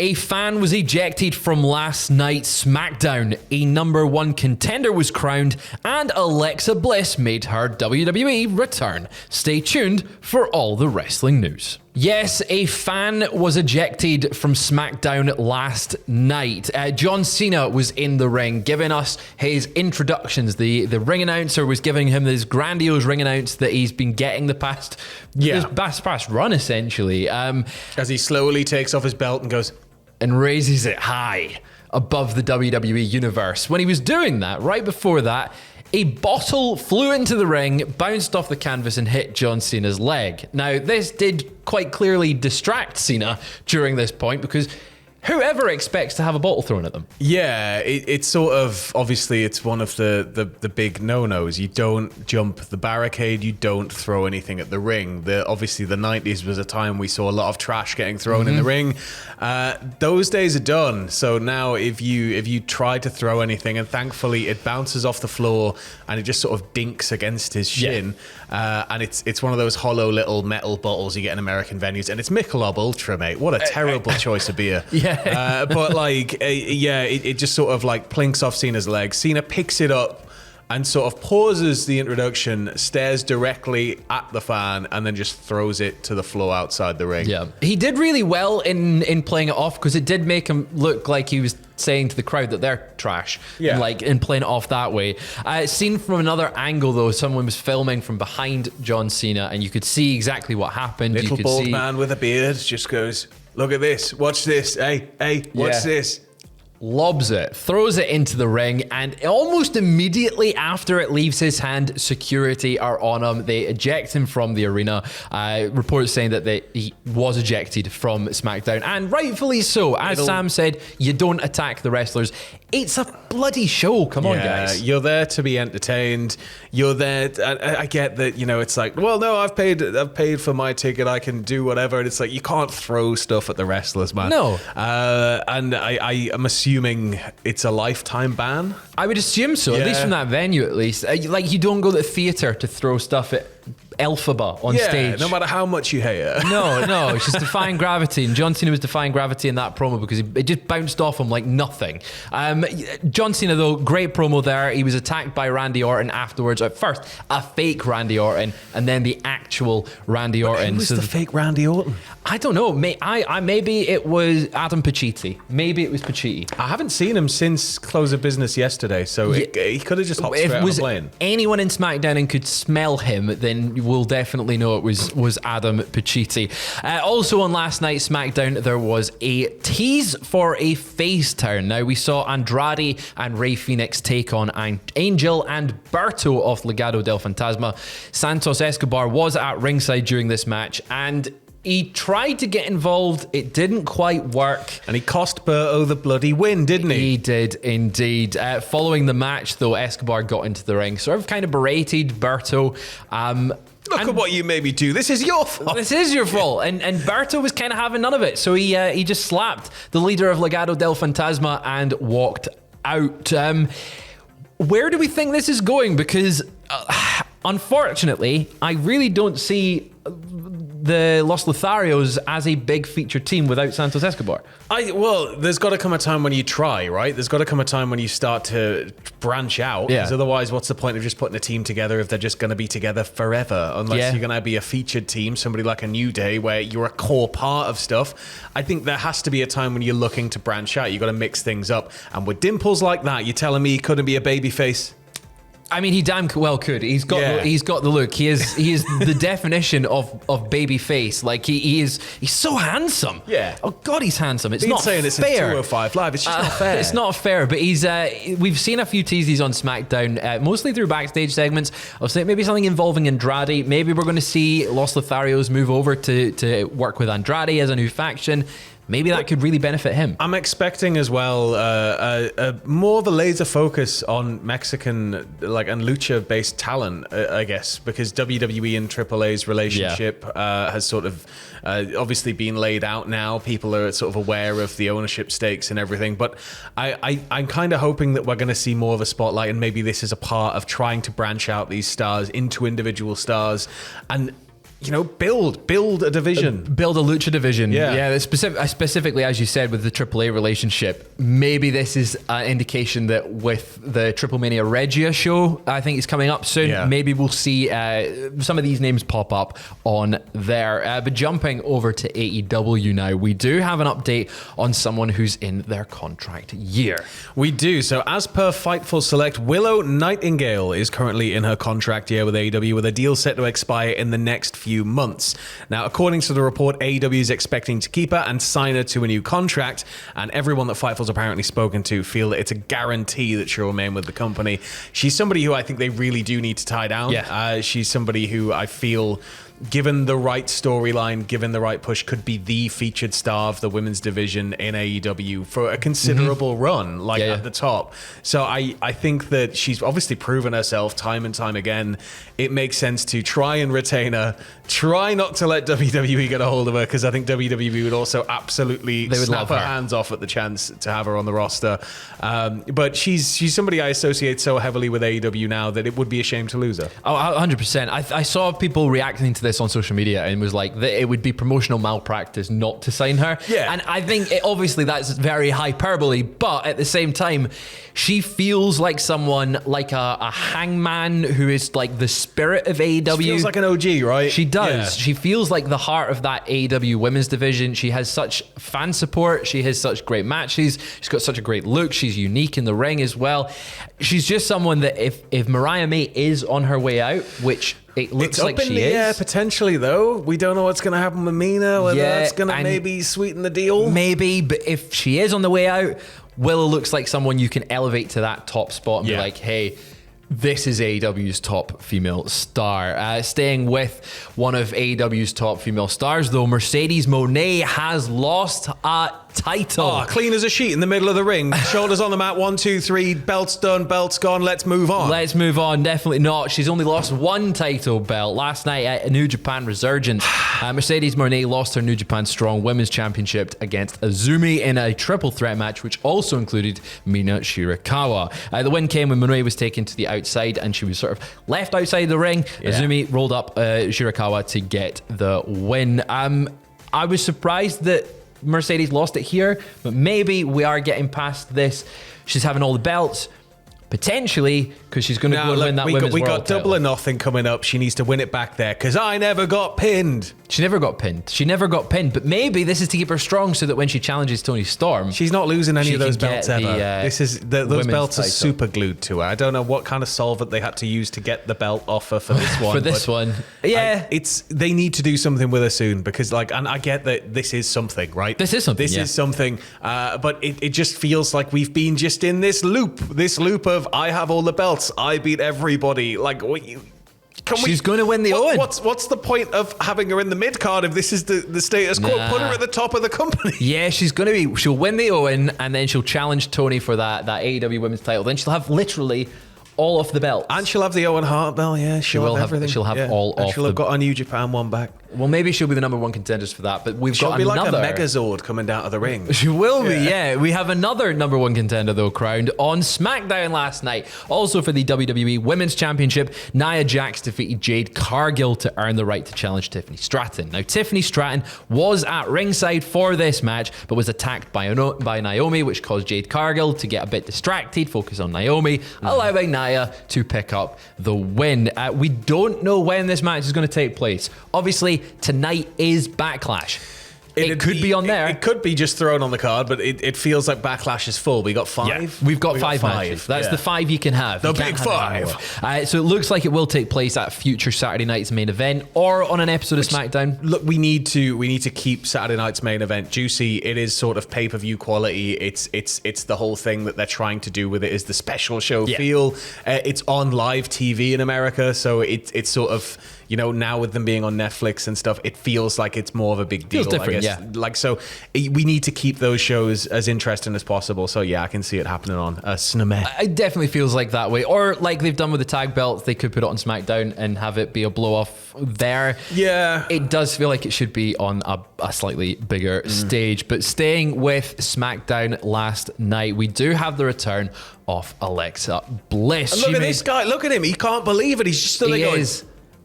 A fan was ejected from last night's SmackDown, a #1 contender was crowned, and Alexa Bliss made her WWE return. Stay tuned for all the wrestling news. Yes, a fan was ejected from SmackDown last night. John Cena was in the ring giving us his introductions. The ring announcer was giving him this grandiose ring announce that he's been getting the past run, essentially. As he slowly takes off his belt and goes... and raises it high above the WWE universe. When he was doing that, right before that, a bottle flew into the ring, bounced off the canvas and hit John Cena's leg. Now, this did quite clearly distract Cena during this point because whoever expects to have a bottle thrown at them? Yeah, it's sort of, obviously, it's one of the big no-nos. You don't jump the barricade, you don't throw anything at the ring. Obviously, the 90s was a time we saw a lot of trash getting thrown in the ring. Those days are done. So now if you try to throw anything, and thankfully it bounces off the floor and it just sort of dinks against his shin, and it's one of those hollow little metal bottles you get in American venues, and it's Michelob Ultra, mate. What a terrible choice of beer. But like, it just sort of like plinks off Cena's leg. Cena picks it up and sort of pauses the introduction, stares directly at the fan, and then just throws it to the floor outside the ring. Yeah, he did really well in playing it off because it did make him look like he was saying to the crowd that they're trash. Yeah. And playing it off that way. Seen from another angle though, someone was filming from behind John Cena, and you could see exactly what happened. Little bald man with a beard just goes, "Look at this, watch this, hey, watch this." Lobs it, throws it into the ring, and almost immediately after it leaves his hand, security are on him. They eject him from the arena. Reports saying that he was ejected from SmackDown, and rightfully so. As Sam said, you don't attack the wrestlers. It's a bloody show. Come on, guys. You're there to be entertained. You're there. I get that. You it's like, well, no, I've paid for my ticket. I can do whatever. And it's like you can't throw stuff at the wrestlers, man. No. And I am assuming it's a lifetime ban. I would assume so, at least from that venue, at least. Like, you don't go to the theatre to throw stuff at Elphaba on stage. No matter how much you hate it. No, it's just defying gravity. And John Cena was defying gravity in that promo because it just bounced off him like nothing. John Cena, though, great promo there. He was attacked by Randy Orton afterwards. At first, a fake Randy Orton, and then the actual Randy Orton. Who was the fake Randy Orton? I don't know. Maybe it was Adam Pacitti. Maybe it was Pacitti. I haven't seen him since close of business yesterday, so he could have just hopped straight on a plane. If anyone in SmackDown and could smell him, then we'll definitely know it was Adam Pacitti. Also on last night's SmackDown, there was a tease for a face turn. Now, we saw Andrade and Rey Fenix take on Angel and Berto of Legado del Fantasma. Santos Escobar was at ringside during this match, and he tried to get involved. It didn't quite work. And he cost Berto the bloody win, didn't he? He did indeed. Following the match, though, Escobar got into the ring, sort of kind of berated Berto. Look at what you made me do. This is your fault. This is your fault. And Berto was kind of having none of it. So he just slapped the leader of Legado del Fantasma and walked out. Where do we think this is going? Because unfortunately, I really don't see the Los Letharios as a big featured team without Santos Escobar. Well, there's got to come a time when you try, right? There's got to come a time when you start to branch out. Because otherwise, what's the point of just putting a team together if they're just going to be together forever? Unless you're going to be a featured team, somebody like a New Day, where you're a core part of stuff. I think there has to be a time when you're looking to branch out. You got to mix things up. And with dimples like that, you're telling me he couldn't be a babyface? I mean, he damn well could. He's got the look. He is the definition of baby face. Like he's so handsome. Yeah. Oh God, he's handsome. It's Been not saying fair. It's 205 Live. It's just not fair. It's not fair. But we've seen a few teases on SmackDown, mostly through backstage segments. Of maybe something involving Andrade. Maybe we're going to see Los Letharios move over to work with Andrade as a new faction. Maybe that could really benefit him. I'm expecting as well more of a laser focus on Mexican and lucha-based talent, I guess, because WWE and AAA's relationship has sort of obviously been laid out now. People are sort of aware of the ownership stakes and everything, but I'm kind of hoping that we're going to see more of a spotlight, and maybe this is a part of trying to branch out these stars into individual stars. And build a division. Build a lucha division. Yeah. Specifically, as you said, with the AAA relationship, maybe this is an indication that with the Triple Mania Regia show, I think it's coming up soon, maybe we'll see some of these names pop up on there. But jumping over to AEW now, we do have an update on someone who's in their contract year. We do. So as per Fightful Select, Willow Nightingale is currently in her contract year with AEW, with a deal set to expire in the next few months. Now, according to the report, AEW is expecting to keep her and sign her to a new contract, and everyone that Fightful's apparently spoken to feel that it's a guarantee that she'll remain with the company. She's somebody who I think they really do need to tie down. She's somebody who I feel, given the right storyline, given the right push, could be the featured star of the women's division in AEW for a considerable run, at the top. So I think that she's obviously proven herself time and time again. It makes sense to try and retain her. Try not to let WWE get a hold of her, because I think WWE would also absolutely snap her hands off at the chance to have her on the roster. But she's somebody I associate so heavily with AEW now that it would be a shame to lose her. Oh, 100%. I saw people reacting to this on social media and was like, it would be promotional malpractice not to sign her. Yeah. And I think obviously that's very hyperbole, but at the same time, she feels like someone like a hangman who is like the spirit of AEW. She feels like an OG, right? She does. Yeah. She feels like the heart of that AEW women's division. She has such fan support. She has such great matches. She's got such a great look. She's unique in the ring as well. She's just someone that if Mariah May is on her way out, which it looks like she is. Yeah, potentially though. We don't know what's going to happen with Mina, whether that's going to maybe sweeten the deal. Maybe, but if she is on the way out, Willow looks like someone you can elevate to that top spot and be like, hey, this is AEW's top female star. Staying with one of AEW's top female stars, though, Mercedes Monae has lost a title. Oh, clean as a sheet in the middle of the ring. Shoulders on the mat. 1, 2, 3. Belt's done. Belt's gone. Let's move on. Let's move on. Definitely not. She's only lost one title belt last night at New Japan Resurgence. Mercedes Monae lost her New Japan Strong Women's Championship against Azumi in a triple threat match, which also included Mina Shirakawa. The win came when Monae was taken to the outside and she was sort of left outside the ring. Azumi rolled up Shirakawa to get the win. I was surprised that Mercedes lost it here, but maybe we are getting past this. She's having all the belts. Potentially, because she's going to go and win that women's we world got Double or Nothing coming up. She needs to win it back there, because I never got pinned. She never got pinned. But maybe this is to keep her strong so that when she challenges Toni Storm, she's not losing any of those belts ever. Those belts title. are super glued to her. I don't know what kind of solvent they had to use to get the belt off her for this one. They need to do something with her soon, because and I get that this is something, right? This is something. But it just feels like we've been just in this loop of I have all the belts, I beat everybody. She's going to win the Owen. What's the point of having her in the mid card if this is the status quo? Put her at the top of the company. Yeah, she'll win the Owen, and then she'll challenge Toni for that AEW women's title. Then she'll have literally all of the belts. And she'll have the Owen Hart belt, she'll have everything. She'll have all of she'll have got a New Japan one back. Well, maybe she'll be the number one contenders for that, but she'll be like a Megazord coming out of the ring. She will be, yeah. We have another number one contender, though, crowned on SmackDown last night. Also for the WWE Women's Championship, Nia Jax defeated Jade Cargill to earn the right to challenge Tiffany Stratton. Now, Tiffany Stratton was at ringside for this match, but was attacked by Naomi, which caused Jade Cargill to get a bit distracted, focus on Naomi, allowing Nia to pick up the win. We don't know when this match is going to take place. Obviously, tonight is Backlash. It could be on there. It could be just thrown on the card, but it feels like Backlash is full. We got 5. Yeah, we've got five matches. That's the 5 you can have. The big 5. So it looks like it will take place at future Saturday night's main event or on an episode of SmackDown. Look, we need to keep Saturday night's main event juicy. It is sort of pay-per-view quality. It's the whole thing that they're trying to do with it is the special show feel. It's on live TV in America, so it's sort of, now with them being on Netflix and stuff, it feels like it's more of a big deal. Feels different, I guess. So we need to keep those shows as interesting as possible. So I can see it happening on SNME. It definitely feels like that way. Or like they've done with the tag belts, they could put it on SmackDown and have it be a blow off there. Yeah. It does feel like it should be on a slightly bigger stage. But staying with SmackDown last night, we do have the return of Alexa Bliss. And look at this guy. Look at him. He can't believe it. He's just still going.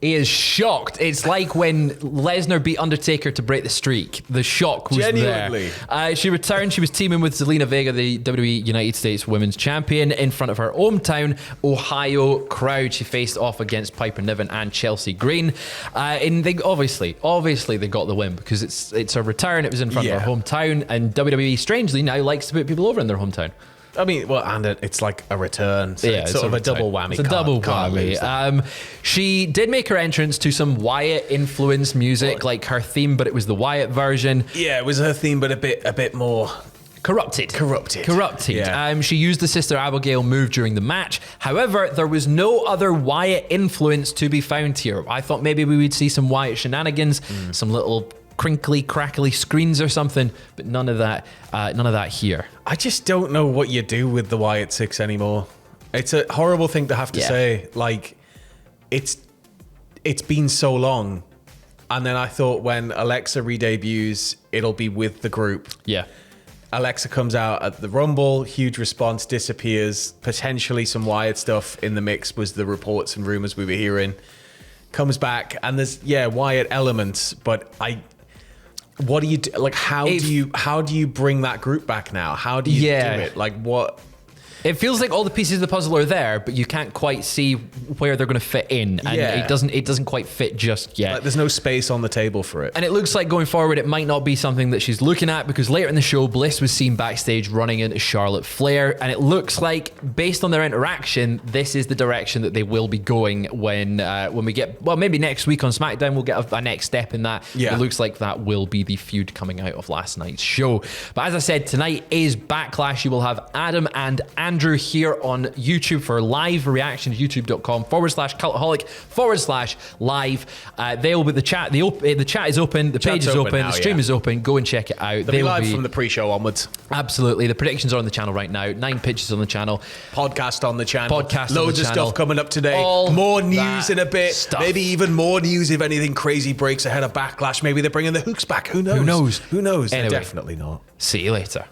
He is shocked. It's like when Lesnar beat Undertaker to break the streak. The shock was Genuinely. there. She returned. She was teaming with Zelina Vega, the WWE United States Women's Champion, in front of her hometown Ohio crowd. She faced off against Piper Niven and Chelsea Green. And they obviously they got the win because it's a return. It was in front of her hometown. And WWE, strangely, now likes to put people over in their hometown. I mean, well, and it's like a return. So it's sort of a double whammy. It's a double whammy. She did make her entrance to some Wyatt influenced music, like her theme, but it was the Wyatt version. Yeah, it was her theme, but a bit more corrupted. Yeah. She used the Sister Abigail move during the match. However, there was no other Wyatt influence to be found here. I thought maybe we would see some Wyatt shenanigans, some little crinkly, crackly screens or something, but none of that here. I just don't know what you do with the Wyatt Six anymore. It's a horrible thing to have to say. Like, it's been so long, and then I thought when Alexa re-debuts, it'll be with the group. Yeah. Alexa comes out at the Rumble, huge response, disappears. Potentially some Wyatt stuff in the mix was the reports and rumors we were hearing. Comes back, and there's Wyatt elements, but what do you do? Like, how do you bring that group back now? How do you do it? Like, what? It feels like all the pieces of the puzzle are there, but you can't quite see where they're going to fit in, and it doesn't quite fit just yet. Like, there's no space on the table for it. And it looks like going forward, it might not be something that she's looking at, because later in the show, Bliss was seen backstage running into Charlotte Flair, and it looks like, based on their interaction, this is the direction that they will be going when we get, well, maybe next week on SmackDown, we'll get a next step in that. Yeah. It looks like that will be the feud coming out of last night's show. But as I said, tonight is Backlash. You will have Adam and Andrew here on YouTube for live reaction. youtube.com/cultaholic/live. They will be the chat. The chat is open. The page is open. The stream is open. Go and check it out. They'll be live from the pre-show onwards. Absolutely. The predictions are on the channel right now. 9 pitches on the channel. Podcast on the channel. Loads of stuff coming up today. All more news in a bit. Stuff. Maybe even more news if anything crazy breaks ahead of Backlash. Maybe they're bringing the hooks back. Who knows? Who knows? Anyway, Anyway, definitely not. See you later.